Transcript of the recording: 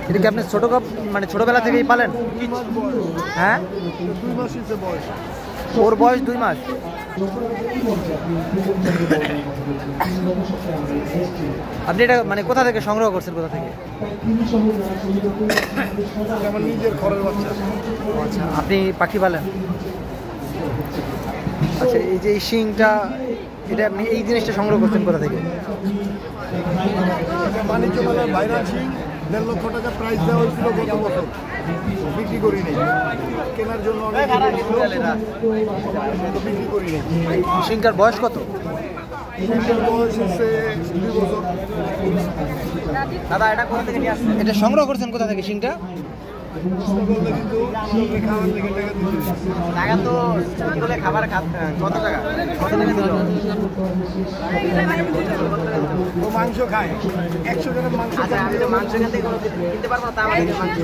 এটা কি আপনি মানে ছোটবেলা থেকেই পালেন? হ্যাঁ, 2 মাস হয়েছে বয়স। ওর বয়স 2 মাস। আপনি এটা মানে কোথা থেকে সংগ্রহ করছেন, কোথা থেকে? আমার নিজের ঘরের বাচ্চা। আচ্ছা, আপনি পাখি পালেন? আচ্ছা, এই যে এই শিংটা, এটা আপনি এই জিনিসটা সংগ্রহ করছেন কোথা থেকে? বাণিজ্য মেলার ভাইরাল শিং 1.5 লক্ষ টাকা প্রাইস দেওয়া হয়েছিল গত বছর, বিক্রি করি নাই। কেনার জন্য অনেক বিক্রি করি নাই। শিংটার বয়স কত? শিংটার বয়স হচ্ছে 2 বছর। দাদা, এটা কোথা থেকে নিয়ে আসছেন? এটা সংগ্রহ করছেন কোথা থেকে শিংটা? বললে কিন্তু খাওয়ার থেকে টাকা দিতে টাকা তো বলে খাবার কত টাকা? কত টাকা দিল? ও মাংস খায়, 100 গ্রাম মাংস। আচ্ছা, আমি তো মাংস কিনতে পারবো না, তা আমাদের মাংস